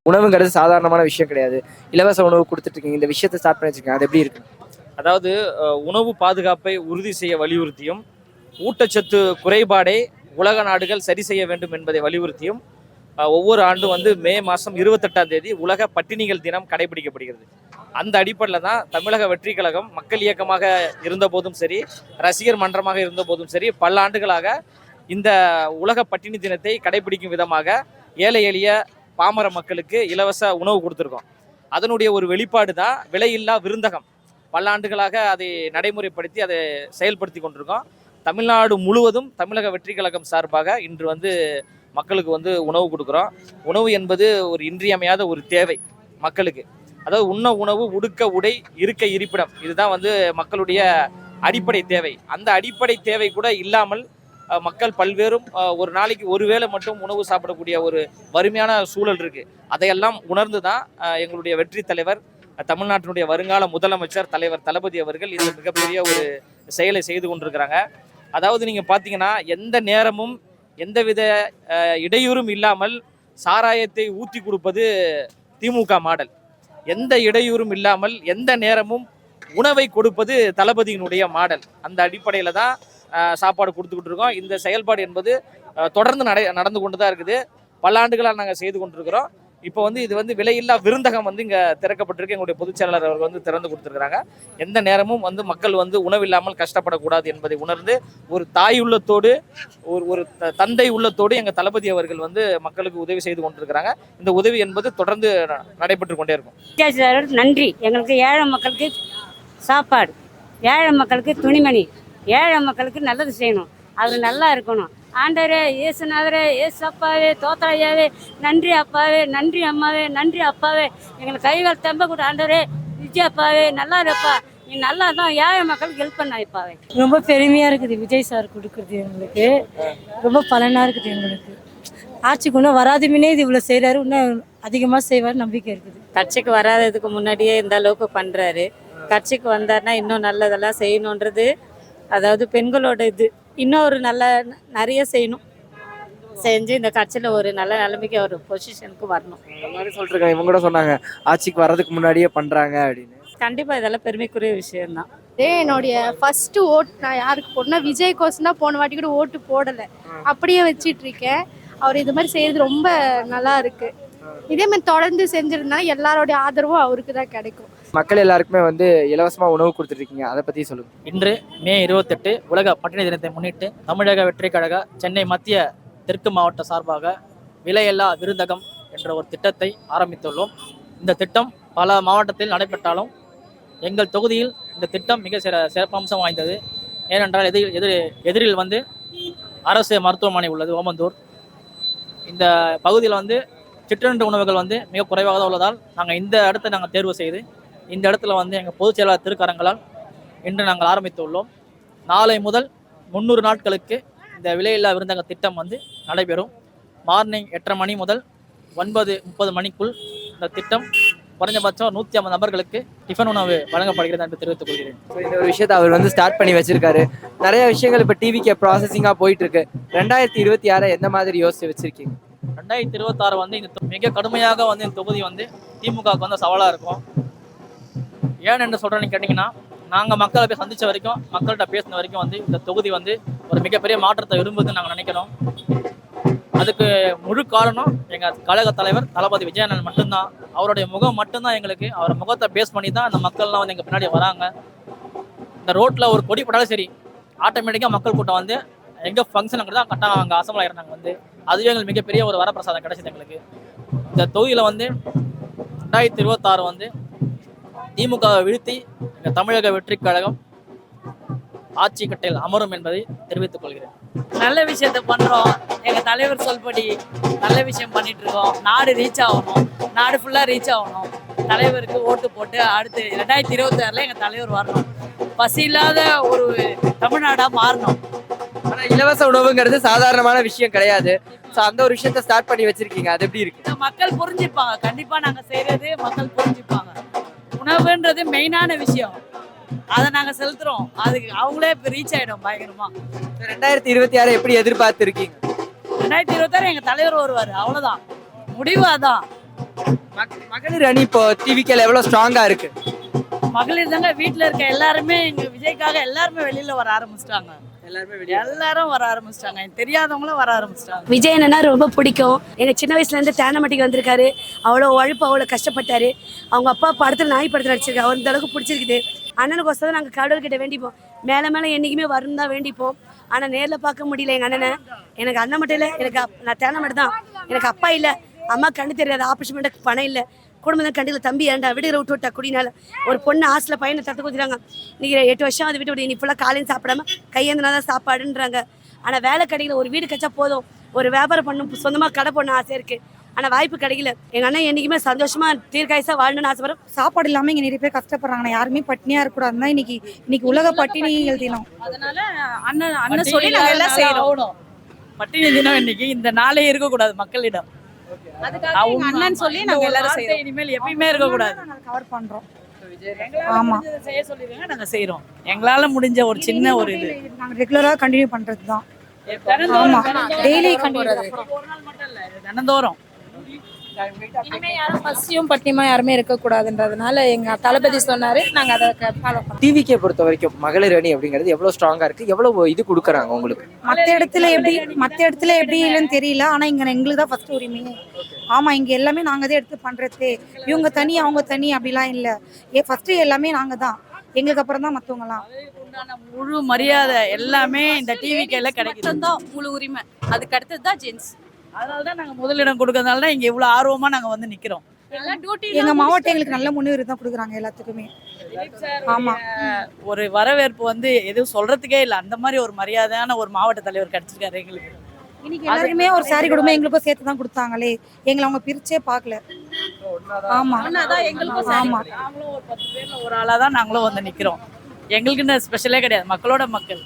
உணவுங்கிறது சாதாரணமான விஷயம் கிடையாது. இலவச உணவு கொடுத்துட்டு இருக்கீங்க. இந்த விஷயத்தை ஸ்டார்ட் பண்ணி வச்சிருக்கீங்க. அது எப்படி இருக்கு? அதாவது உணவு பாதுகாப்பை உறுதி செய்ய வலியுறுத்தியும், ஊட்டச்சத்து குறைபாடை உலக நாடுகள் சரி செய்ய வேண்டும் என்பதை வலியுறுத்தியும் ஒவ்வொரு ஆண்டும் வந்து மே மாதம் 28ஆம் தேதி உலக பட்டினிகள் தினம் கடைபிடிக்கப்படுகிறது. அந்த அடிப்படையில் தான் தமிழக வெற்றி கழகம் மக்கள் இயக்கமாக இருந்த போதும் சரி, ரசிகர் மன்றமாக இருந்த போதும் சரி, பல ஆண்டுகளாக இந்த உலக பட்டினி தினத்தை கடைபிடிக்கும் விதமாக ஏழை எளிய பாமர மக்களுக்கு இலவச உணவு கொடுத்துருக்கோம். அதனுடைய ஒரு வெளிப்பாடு தான் விலையில்லா விருந்தகம். பல ஆண்டுகளாக அதை நடைமுறைப்படுத்தி அதை செயல்படுத்தி கொண்டிருக்கோம். தமிழ்நாடு முழுவதும் தமிழக வெற்றி கழகம் சார்பாக இன்று வந்து மக்களுக்கு வந்து உணவு கொடுக்குறோம். உணவு என்பது ஒரு இன்றியமையாத ஒரு தேவை மக்களுக்கு. அதாவது உண்ண உணவு, உடுக்க உடை, இருக்க இருப்பிடம், இதுதான் வந்து மக்களுடைய அடிப்படை தேவை. அந்த அடிப்படை தேவை கூட இல்லாமல் மக்கள் பல்வேறும் ஒரு நாளைக்கு ஒரு வேளை மட்டும் உணவு சாப்பிடக்கூடிய ஒரு வறுமையான சூழல் இருக்கு. அதையெல்லாம் உணர்ந்து தான் எங்களுடைய வெற்றி தலைவர், தமிழ்நாட்டினுடைய வருங்கால முதலமைச்சர் தலைவர் தளபதி அவர்கள் இது மிகப்பெரிய ஒரு செயலை செய்து கொண்டிருக்கிறாங்க. அதாவது நீங்க பாத்தீங்கன்னா எந்த நேரமும் எந்தவித இடையூறும் இல்லாமல் சாராயத்தை ஊற்றி கொடுப்பது திமுக மாடல். எந்த இடையூறும் இல்லாமல் எந்த நேரமும் உணவை கொடுப்பது தளபதியினுடைய மாடல். அந்த அடிப்படையில் தான் சாப்பாடு கொடுத்துக்கிட்டு இருக்கோம். இந்த செயல்பாடு என்பது தொடர்ந்து நடந்து கொண்டு தான் இருக்குது. பல ஆண்டுகளாக நாங்கள் செய்து கொண்டிருக்கிறோம். இப்போ வந்து இது வந்து விலையில்லா விருந்தகம் வந்து இங்கே திறக்கப்பட்டிருக்கு. எங்களுடைய பொதுச் செயலாளர் அவர்கள் வந்து திறந்து கொடுத்துருக்குறாங்க. எந்த நேரமும் வந்து மக்கள் வந்து உணவில்லாமல் கஷ்டப்படக்கூடாது என்பதை உணர்ந்து ஒரு தாய் உள்ளத்தோடு ஒரு தந்தை உள்ளத்தோடு எங்கள் தளபதி அவர்கள் வந்து மக்களுக்கு உதவி செய்து கொண்டிருக்கிறாங்க. இந்த உதவி என்பது தொடர்ந்து நடைபெற்று கொண்டே இருக்கும். நன்றி. எங்களுக்கு ஏழை மக்களுக்கு சாப்பாடு, ஏழை மக்களுக்கு துணிமணி, ஏழை மக்களுக்கு நல்லது செய்யணும், அவர் நல்லா இருக்கணும். ஆண்டவரே, இயேசுநாதரே, இயேசு அப்பாவே, தோத்தாயாவே, நன்றி அப்பாவே, நன்றி அம்மாவே, நன்றி அப்பாவே, எங்களுக்கு கைகள் தெம்ப கூட ஆண்டவரே, விஜய் அப்பாவே, நல்லா இருப்பா, நீ நல்லா தான் ஏழை மக்களுக்கு ஹெல்ப் பண்ண அப்பாவே. ரொம்ப பெருமையாக இருக்குது விஜய் சார் கொடுக்குறது. எங்களுக்கு ரொம்ப பலனாக இருக்குது. எங்களுக்கு ஆட்சிக்கு இன்னும் வராதுமினே இது இவ்வளோ செய்கிறாரு, இன்னும் அதிகமாக செய்வார் நம்பிக்கை இருக்குது. கட்சிக்கு வராததுக்கு முன்னாடியே இந்த அளவுக்கு பண்ணுறாரு. கட்சிக்கு வந்தார்னா இன்னும் நல்லதெல்லாம் செய்யணுன்றது, அதாவது பெண்களோட இது இன்னும் ஒரு நிறைய செய்யணும், செஞ்சு இந்த கட்சியில் ஒரு நல்ல நிலைமைக்கு ஒரு பொசிஷனுக்கு வரணும். இந்த மாதிரி சொல்லிருக்காங்க. இவங்க கூட சொன்னாங்க ஆட்சிக்கு வர்றதுக்கு முன்னாடியே பண்றாங்க அப்படின்னு. கண்டிப்பாக இதெல்லாம் பெருமைக்குரிய விஷயம்தான். என்னுடைய ஃபர்ஸ்ட் ஓட் நான் யாருக்கு போடணும்னா விஜய் கோசம் தான். போன வாட்டி கூட ஓட்டு போடலை, அப்படியே வச்சிட்டு இருக்கேன். அவர் இது மாதிரி செய்யறது ரொம்ப நல்லா இருக்கு. இதே மாதிரி தொடர்ந்து செஞ்சிருந்தா எல்லாரோடைய ஆதரவும் அவருக்கு தான் கிடைக்கும். மக்கள் எல்லாருக்குமே வந்து இலவசமா உணவு கொடுத்துட்டு இருக்கீங்க, அதை பத்தி சொல்லுங்க. இன்று மே 28 உலக பட்டினி தினத்தை முன்னிட்டு தமிழக வெற்றி கழக சென்னை மத்திய தெற்கு மாவட்ட சார்பாக விலையில்லா விருந்தகம் என்ற ஒரு திட்டத்தை ஆரம்பித்துள்ளோம். இந்த திட்டம் பல மாவட்டத்தில் நடைபெற்றாலும் எங்கள் தொகுதியில் இந்த திட்டம் மிக சிறப்பம்சம் வாய்ந்தது. ஏனென்றால் எதிரில் வந்து அரசு மருத்துவமனை உள்ளது ஓமந்தூர். இந்த பகுதியில் வந்து சிற்றுண்டி உணவுகள் வந்து மிக குறைவாக தான் உள்ளதால் நாங்கள் இந்த இடத்தை நாங்கள் தேர்வு செய்து இந்த இடத்துல வந்து எங்கள் பொதுச் செயலாளர் திருக்கரங்களால் இன்று நாங்கள் ஆரம்பித்துள்ளோம். நாளை முதல் 300 நாட்களுக்கு இந்த விலையில்லா விருந்தக திட்டம் வந்து நடைபெறும். மார்னிங் 8:30 மணி முதல் 9:30 மணிக்குள் இந்த திட்டம் குறைஞ்சபட்சம் 150 நபர்களுக்கு டிஃபன் உணவு வழங்கப்படுகிறது என்று தெரிவித்துக் கொள்கிறேன். இந்த ஒரு விஷயத்தை அவர் வந்து ஸ்டார்ட் பண்ணி வச்சிருக்காரு. நிறைய விஷயங்கள் இப்போ டிவிக்கு ப்ராசஸிங்காக போயிட்டு இருக்கு. 2026 எந்த மாதிரி யோசிச்சு வச்சிருக்கீங்க? 2026 வந்து இந்த மிக கடுமையாக வந்து இந்த தொகுதி வந்து திமுகவுக்கு வந்து சவாலாக இருக்கும். ஏன் என்று சொல்கிறேன்னு கேட்டிங்கன்னா, நாங்கள் மக்களை போய் சந்தித்த வரைக்கும், மக்கள்கிட்ட பேசின வரைக்கும் வந்து இந்த தொகுதி வந்து ஒரு மிகப்பெரிய மாற்றத்தை விரும்புதுன்னு நாங்கள் நினைக்கிறோம். அதுக்கு முழு காரணம் எங்கள் கழக தலைவர் தளபதி விஜயண்ணன் மட்டும்தான். அவருடைய முகம் மட்டும்தான் எங்களுக்கு, அவர் முகத்தை பேஸ் பண்ணி தான் அந்த மக்கள்லாம் வந்து எங்கள் பின்னாடி வராங்க. இந்த ரோட்டில் ஒரு கொடி போட்டாலும் சரி, ஆட்டோமேட்டிக்காக மக்கள் கூட்டம் வந்து எங்கள் ஃபங்க்ஷனுக்கு தான் கரெக்டாக அங்கே அசம்பிள் ஆகிறாங்க. வந்து அதுவே எங்களுக்கு மிகப்பெரிய ஒரு வரப்பிரசாதம் கிடைச்சிது எங்களுக்கு. இந்த தொகுதியில் வந்து 2026 வந்து திமுகவை வீழ்த்தி எங்கள் தமிழக வெற்றி கழகம் ஆட்சி கட்டையில் அமரும் என்பதை தெரிவித்துக் கொள்கிறேன். நல்ல விஷயத்த பண்ணுறோம். எங்கள் தலைவர் சொல்படி நல்ல விஷயம் பண்ணிட்டு இருக்கோம். நாடு ரீச் ஆகணும், நாடு ஃபுல்லாக ரீச் ஆகணும். தலைவருக்கு ஓட்டு போட்டு அடுத்து 2026 எங்கள் தலைவர் வரணும். பசி இல்லாத ஒரு தமிழ்நாடாக மாறணும். ஆனால் இலவச உணவுங்கிறது சாதாரணமான விஷயம் கிடையாது. ஸோ அந்த ஒரு விஷயத்த ஸ்டார்ட் பண்ணி வச்சிருக்கீங்க, அது எப்படி இருக்கு? மக்கள் புரிஞ்சுப்பாங்க. கண்டிப்பாக நாங்கள் செய்கிறது மக்கள் புரிஞ்சுப்பாங்க. உணவுன்றது மெயினான விஷயம், அதை நாங்கள் செலுத்துறோம். அதுக்கு அவங்களே இப்போ ரீச் ஆகிடும் பயங்கரமா. 2026 எப்படி எதிர்பார்த்து இருக்கீங்க? 2026 எங்கள் தலைவர் வருவார், அவ்வளோதான். முடிவு அதான். மகளிர் அணி இப்போ டிவிக்கேல எவ்வளவு ஸ்ட்ராங்கா இருக்கு? மகளிர் தாங்க வீட்டில் இருக்க எல்லாருமே எங்க விஜய்க்காக எல்லாருமே வெளியில வர ஆரம்பிச்சிட்டாங்க. எல்லாரும் வர ஆரம்பிச்சிட்டாங்க. எனக்கு தெரியாதவங்களும் வர ஆரம்பிச்சிட்டாங்க. விஜய் அண்ணனா ரொம்ப பிடிக்கும். எங்க சின்ன வயசுல இருந்து தேனமட்டிக்கு வந்திருக்காரு. அவ்வளோ உழைப்பு, அவ்வளோ கஷ்டப்பட்டாரு. அவங்க அப்பா படத்துல நாய் படத்துல நடிச்சிருக்காரு. அவர் இந்த அளவுக்கு பிடிச்சிருக்குது. அண்ணனுக்கோசம் நாங்கள் கடவுள்கிட்ட வேண்டிப்போம். மேலே மேலே என்னைக்குமே வரும் தான் வேண்டிப்போம். ஆனால் நேரில் பார்க்க முடியல எங்கள் அண்ணனை. எனக்கு அண்ணன் மட்டும் இல்லை, எனக்கு நான் தேனமட்டு தான். எனக்கு அப்பா இல்லை, அம்மா கண்ணு தெரியாது, ஆப்ரேஷன் பண்ண பணம் இல்லை, குடும்பம் தான் கண்டியில். தம்பி ஏன்டா விடுகிற விட்டு விட்டா குடினால ஒரு பொண்ணு ஹாஸ்டலில் பையனை தட்டு கொடுத்துறாங்க. இன்னைக்கு 8 வருஷம் அது விட்டு விட்டு நீ ஃபுல்லாக காலையும் சாப்பிடாம கையேந்தினா தான் சாப்பாடுன்றாங்க. ஆனால் வேலை கிடைக்கல. ஒரு வீடு கச்சா போதும், ஒரு வியாபாரம் பண்ணும், சொந்தமாக கடை போடணும் ஆசை இருக்குது. ஆனால் வாய்ப்பு கிடைக்கல. எங்கள் அண்ணன் என்றைக்குமே சந்தோஷமாக தீர்க்காயசாக வாழணும்னு ஆசைப்படுறோம். சாப்பாடு இல்லாமல் இங்கே நிறைய பேர் கஷ்டப்படுறாங்க. யாருமே பட்டினியாக இருக்கக்கூடாதுன்னா இன்னைக்கு உலக பட்டினி எழுதினோம். அதனால அண்ணன் சொல்லி நாங்கள் எல்லாம் செய்யணும். பட்டினி தினம் இன்னைக்கு இந்த நாளே இருக்கக்கூடாது மக்களிடம். அண்ணன் சொல்லி நாங்க எல்லாரும் செய்யறோம். இனிமேல் எப்பயுமே இருக்க கூடாது. கவர் பண்றோம். ஆமா, செய்ய சொல்லிருங்க, நாங்க செய்யறோம். எங்களால முடிஞ்ச ஒரு சின்ன ஒரு இது நாங்க ரெகுலரா கண்டினியூ பண்றது தான். ஆமா, டெய்லி கண்டினியூ. ஒரு நாள் மட்டும் இல்ல, இது தினந்தோறும். இனிமே யாரும் பசியும் பட்டினியுமா யாருமே இருக்கக்கூடாதுன்றதுனால எங்க தளபதி சொன்னாரு, நாங்க அதை ஃபாலோ பண்ணோம். டிவிக்கே பொறுத்த வரைக்கும் மகளிர் அணி அப்படிங்கிறது எவ்வளவு ஸ்ட்ராங்கா இருக்கு, எவ்வளவு இது கொடுக்குறாங்க உங்களுக்கு? மற்ற இடத்துல எப்படி இல்லைன்னு தெரியல. ஆனா இங்க எங்களுக்கு தான் ஃபர்ஸ்ட் உரிமையே. ஆமா, இங்க எல்லாமே நாங்க தான் எடுத்து பண்றது. இவங்க தனி அவங்க தனி அப்படிலாம் இல்ல. ஃபர்ஸ்ட் எல்லாமே நாங்க தான், எங்களுக்கு அப்புறம் தான் மத்தவங்கலாம். முழு மரியாதை எல்லாமே இந்த டிவிக்கேல கிடைக்குது. முழு உரிமை, அதுக்கு அடுத்தது தான் ஜென்ஸ். அதனாலதான் நாங்க முதலிடம் கொடுக்கறதுனால தான் இங்க இவ்வளவு ஆர்வமா நாங்க வந்து நிக்கிறோம். எங்க மாவட்டம் எங்களுக்கு நல்ல முன்னுரிமை தான் கொடுக்குறாங்க எல்லாத்துக்குமே. ஆமா, ஒரு வரவேற்பு வந்து எதுவும் சொல்றதுக்கே இல்லை. அந்த மாதிரி ஒரு மரியாதையான ஒரு மாவட்ட தலைவர் கிடைச்சிருக்காரு எங்களுக்கு. இன்னைக்கு எல்லாருக்குமே ஒரு சாரி கொடுமை எங்களுக்கும் சேர்த்து தான் கொடுத்தாங்களே. எங்களை அவங்க பிரிச்சே பார்க்கல. ஆமா, எங்களுக்கும் ஆமா, நாங்களும் ஒரு 10 பேர்ல ஒரு ஆளா தான் நாங்களும் வந்து நிக்கிறோம். எங்களுக்குன்னு ஸ்பெஷலே கிடையாது, மக்களோட மக்கள்.